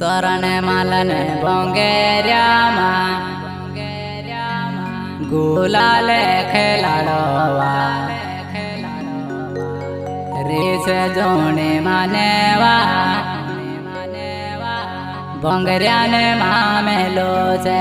તોરણે માલને બોંગેર્યામાં ગુલાલે ખેલાડવા રીસ જોણી માનેવા બોંગર્યાને મામેલો છે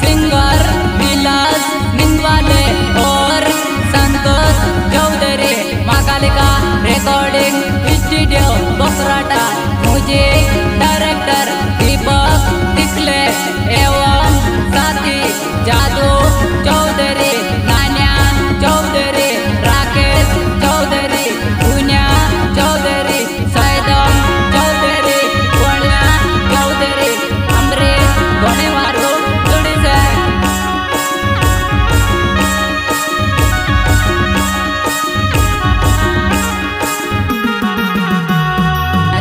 सिंगर विलास निंदवाले और संतोष चौधरी महाकालिका रिकॉर्डिंग स्टूडियो बकराटा म्यूजिक डायरेक्टर दीपक तिकले एवं साथी जादू चौधरी नान्या चौधरी राकेश चौधरी पुण्या चौधरी सैदम चौधरी वण्या चौधरी अमरीश घणीवारू जुड़ी से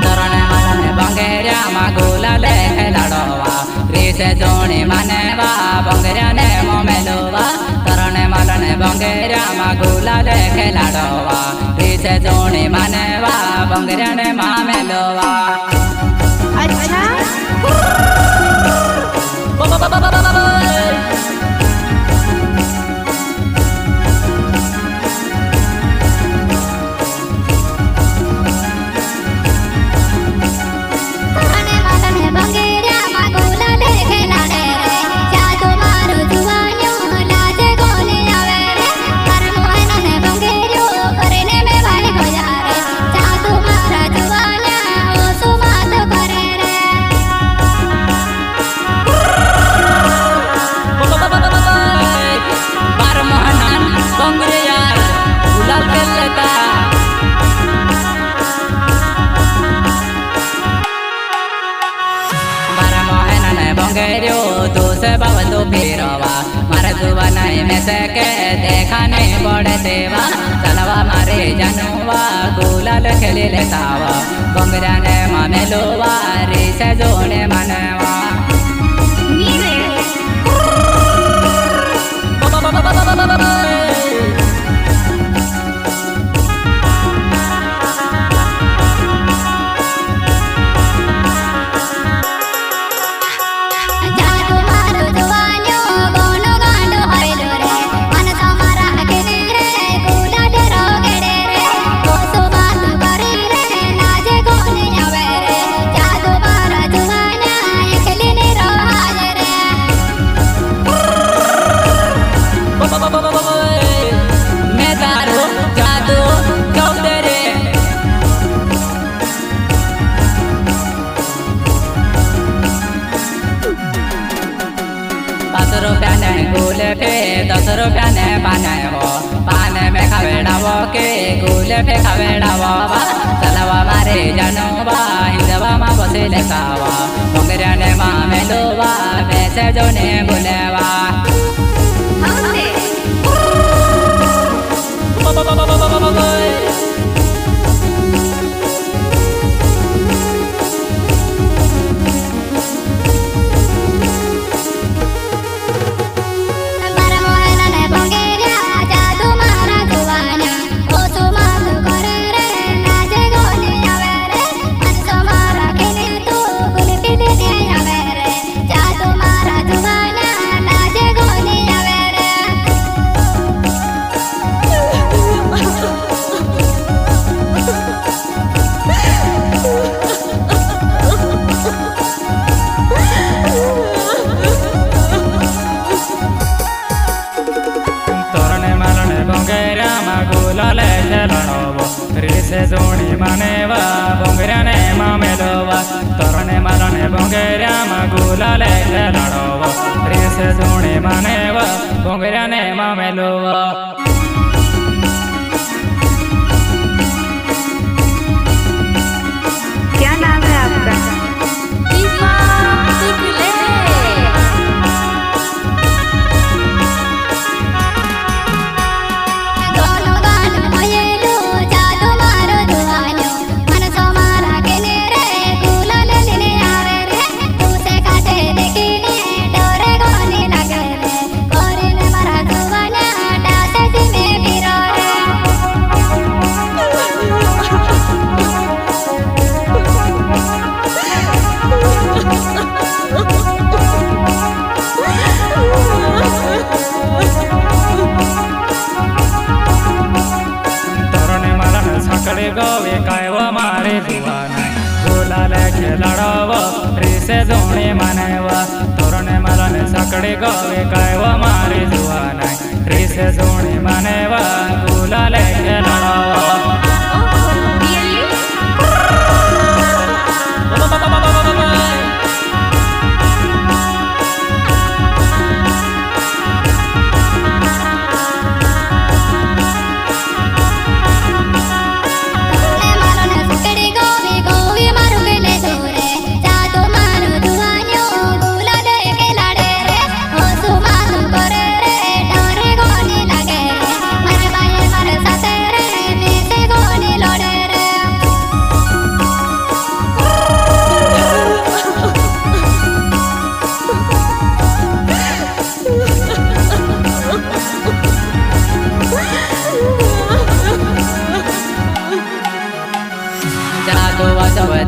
तोरणे मालने बोंगेर्यामां गुलाले खेलाडवा રીસે જોણી માનેવા બોંગર્યાને મોમેલવા તોરણે માલને બોંગેર્યામાં ગુલાલે ખેલાડવા રીસે જોણી માનેવા બોંગર્યાને મામેલવા अच्छा તોરણે માલને બોંગેર્યામાં ગુલાલે ખેલાડે રે જાદુ મારું જુવાન્યું લાજે કોને આવે રે મારા મોહનને બોંગેર્યો કરીને મે ભાઈ ગોયા રે જાદુ મારા જુવાન્યા ઓસુ વાત કરે રે बार मोहनान बोंगरिया गुलाल कर लेता बार मोहनान बोंगरियो तू से बाबू फिरवा मारे जुवा नहीं में से के देखा नहीं पड़े देवा चलवा मारे जनुवा गुलाल खेली लेतावा बोंगरिया ने मामेलुवा रीसे जोने मनवा જાદુ મારું જુવાન્યું ગોનો ગાંડો હૈલો રે મન તમારા કેને રે ગુલાલ રોગડે રે ઓસુ વાત કરે રે લાજે કોને આવે રે જાદુ મારા જુવાન્યા એકલીને રોહાજ રે मैं दारू जादू चौधरी ₹5 ने गुले पे ₹10 ने पाने हो पाने में खावेड़ावो के गुले पे खावेड़ावो चलवा मारे जनवा हिंदवा मा बसिले कावा बोंगर्या ने मामेलुवा बेसे जोने बुलेवा મારા મોહનને બોંગેર્યા જાદુ મારા જુવાન્યા ઓસુ વાત કરે રે લાજે કોને આવે રે મનસો મારા કેને તું ગુલકી દેને આવે રે જાદુ મારા જુવાન્યા લાજે કોને આવે રે તોરણે માલને બોંગેર્યામાં ગુલાલે ખેલાડવો રીસે જોણી માનેવા બોંગર્યાને મામેલવા તોરણે માલને બોંગેર્યામાં ગુલાલે ખેલાડવો રીસે જોણી માનેવા બોંગર્યાને મામેલવા क्या नाम है आपका दीपक तिकले ગોનો ગાંડો હૈલો જાદુ મારો જુવાન્યો મનસો મારા કેને કાયવો મારી જુવાનાઈ ગુલાલ ખેલાડવો રીસે જોણી માનેવા તોરણે માલને સકડી ગવે કાયવો મારી જુવાનાઈ રીસે જોણી માનેવા ગુલાલ ખેલાડવો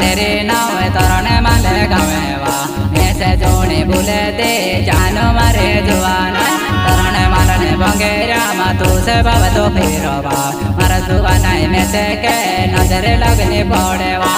तेरे नाव तरण माले गवेवा ऐसे जोड़े भूले दे जानो मारे जुआना तरण मालने बंगेरा मा तू से बाबा तो फिरवा मारा जुआना में से के नजर लगने पड़ेवा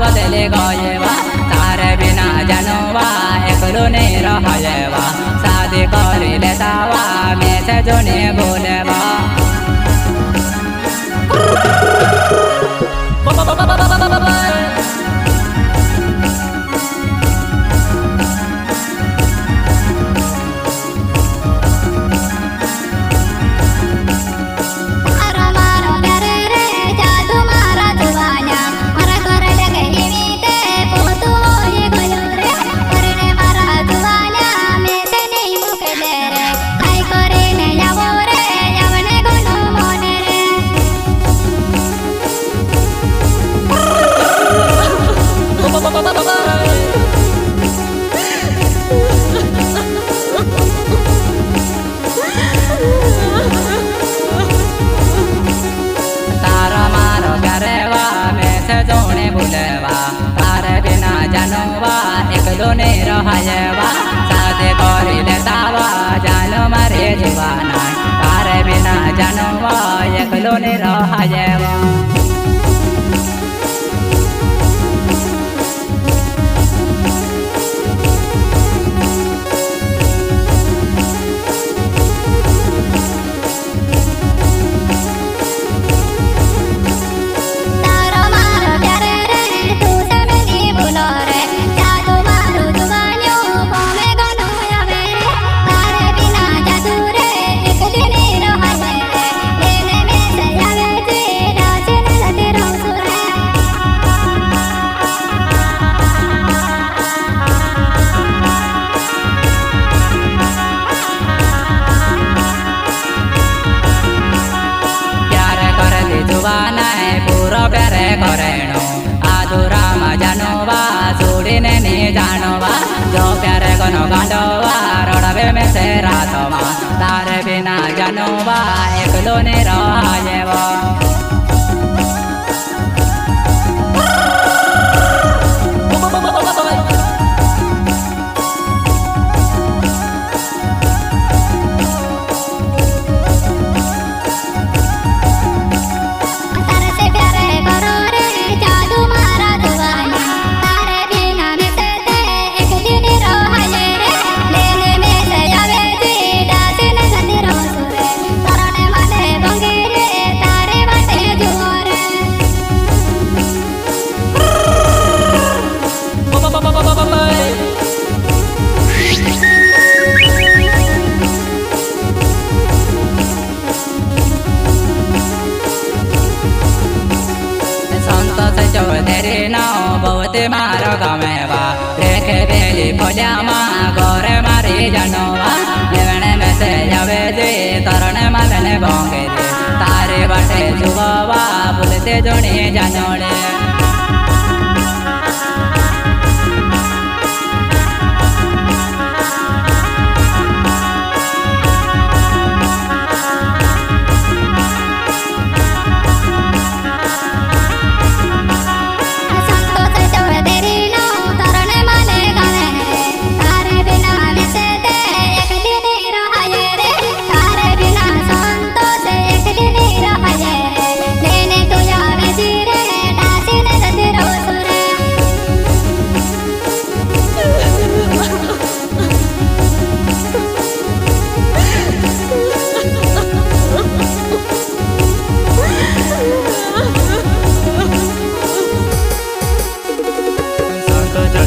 बदले गएवा तारे बिना जानवा एकलो नहीं रहेवा शादी कर लेतावा में से जोने बोलेवा जोने भूलेवा तारे बिना जानवा एकलो नहीं रहेवा शादी कर लेतावा जानो मारे जुआना तारे बिना जानवा एकलो नहीं रहेवा पूरा प्यारे करेणो आधुरा मा जानवा छोड़ीने नहीं जानवा जो प्यारे गनो गांडवा रड़वे में से रातवा तारे बिना जानवा एकलो नहीं रहेवा तारे औसी मारो गमेवा देखे बेली फोलियामा गोरे मारी जनवा लेवने में से जावे जे तरने मालने बोंगे जे तारे बाटे जुबावा बुलते जोड़ी जानोड़े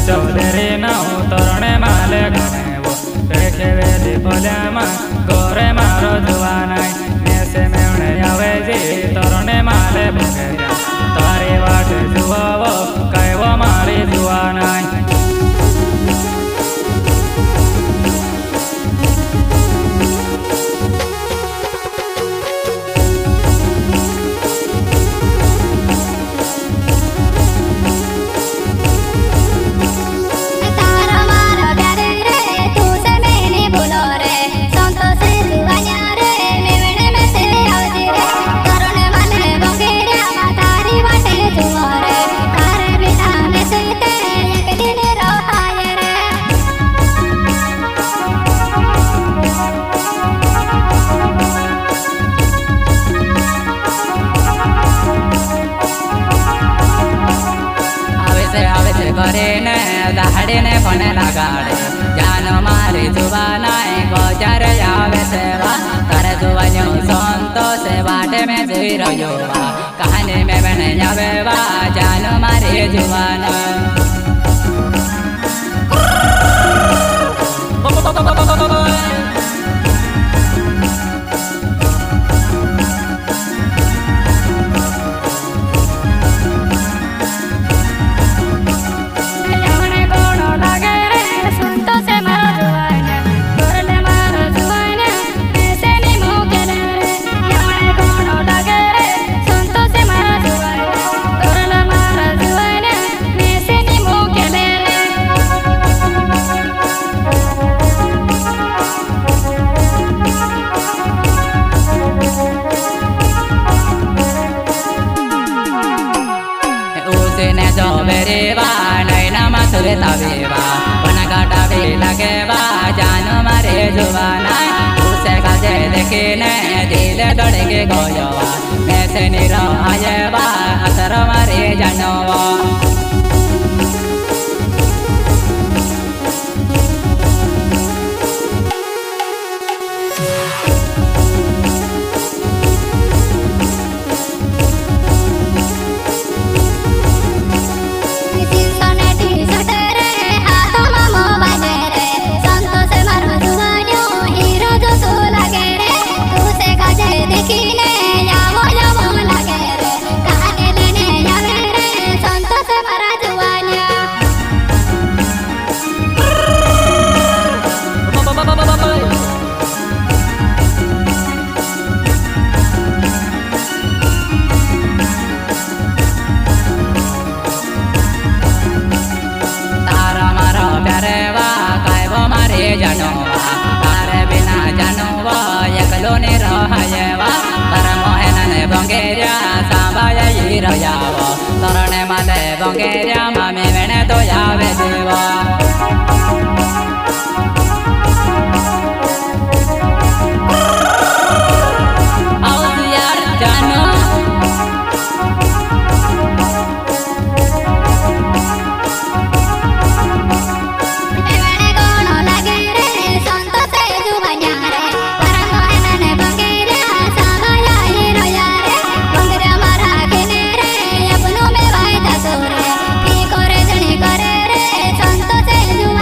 चौधरी न तोरणे माले गणेवो देखे वेली फोल्यामा गोरे मारो जुवानाय नेसे मेवणे आवे जे तोरणे माले भोगेया तारी वाटे जुवावो कायवो मारी जुवानाय करे ने दाहड़े ने फने लगाड़े जानो मारी जुबानाय गोचर आवे सेवा करे जुबान्यो संतो से बाटे में जुई रयोवा कहानी में बने जावे वा जानो मारी जुबाना तावेवा पनकाटा भी लगेवा जानो मारे जुबाना उसे काजे देखे ने दिल दौड़ के गोयवा मैसे निरो आजेवा असर मारे जानवा जानवा तारे बिना जानवा एकलो ने रहयवा पर मोहन ने बंगेरिया सांबाया ही रयावा तरणे माले बंगेरिया मामे वेणे तो यावे देवा करे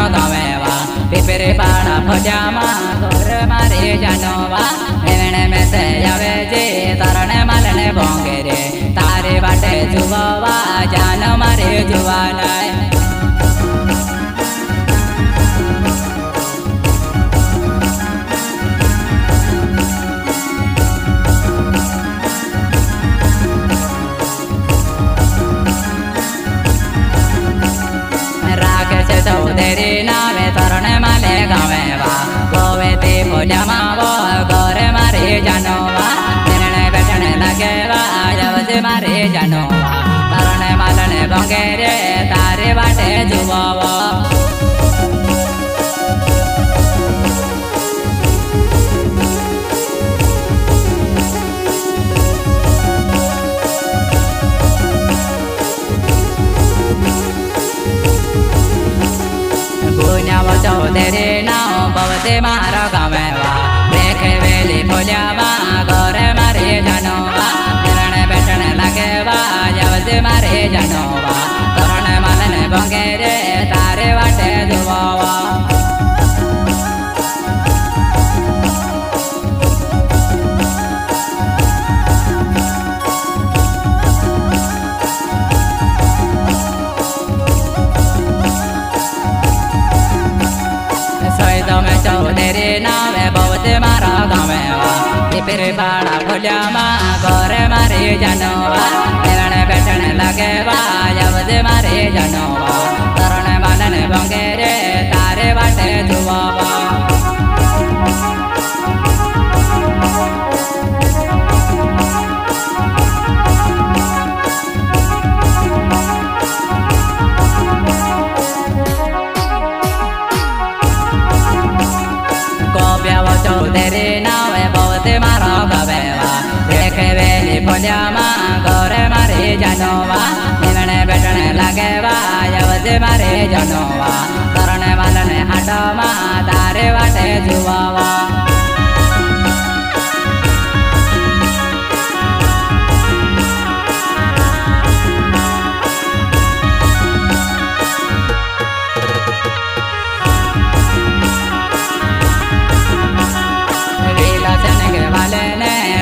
મારો ગાવેવા પીપરે પાડા ફોજામાં ઘર મારે જાનવા એણે મેસે આવે જે તરણે માલને ભોંગે રે તારે વાટે જુવાવા જાન મારે જુવાનાય ચૌધરી નાવે તરણે માલે ગાવેવા ગોવે તે ફોજામાં વો ગોરે મારે જાનવા નિર્ણય બેઠણે લાગેવા જવજે મારે જાનવા તરણે માલને ભોંગે રે તારે વાટે જુવાવા ચૌધરી નાવ બવતે મારા ગાવેવા દેખે વેલી ફોજામાં ગોરે મારે જાનવા નિર્ણય બેઠણે લાગેવા જવજે મારે જાનવા તરણે માલને ભોંગે રે તારે વાટે જુવાવા ચૌધરી નાવે બવતે મારા ગાવેવા પીપરે પાડા ફોજામાં ઘરે મારે જાનવા નિર્ણય બેઠણે લાગેવા જવજે મારે જાનવા તરણે માલને ભોંગે રે તારે વાટે જુવાવા ચૌધરી નાવે બવતે મારો ગાવેવા દેખે વેલી ફોજામાં ઘરે મારે જાનવા નિર્ણય બેઠણે લાગેવા જવજે મારે જાનવા તરણે માલને હાટમાં તારે વાટે જુવાવા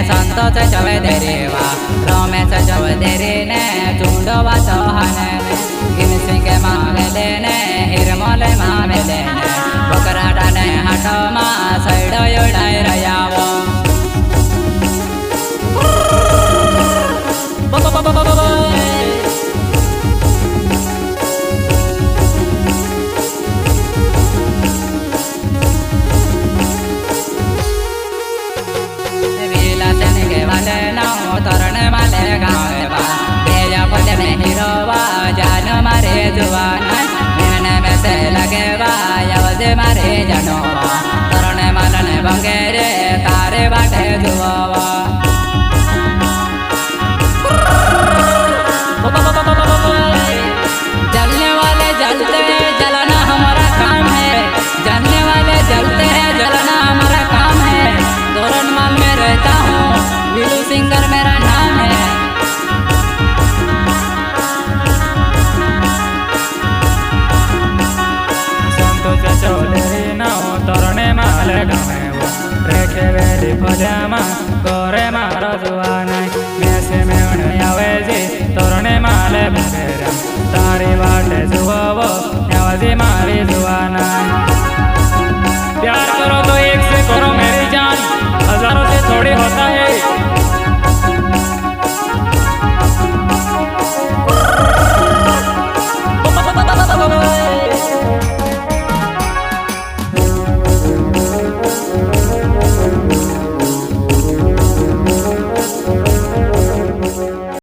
સંતોષ ચૌધરીવા રમેશ ચૌધરીને ચૂંડવા ચૌહાને ગિનસિંહ માવેલે ને હિરમોલે માવેલે ને બકરાટાને હાટમાં સૈડો યોડાઈ રહ્યાવો તરણે માલે ગાવેવા તેજા ફોજે મેં હીરોવા જાન મારે જુવાના એને મેસે લાગેવા જવજે મારે જાનવા તરણે માલને ભોંગે રે તારે વાટે જુવાવા जलने वाले जलते हैं जलना हमारा काम है जलने वाले जलते हैं जलना हमारा काम है तोरणमाल में रहता हूँ विलू सिंगर मेरा नाम है संतोष चौधरी नाव तोरणे माल गावेवा रेखे वेली फोजाમાં ગોરે મારો જુવાનાય મેસે મેવણે આવે છે તોરણે માલે ભોંગે રે તારી વાટે જુવાવો ન્યાવજી મારે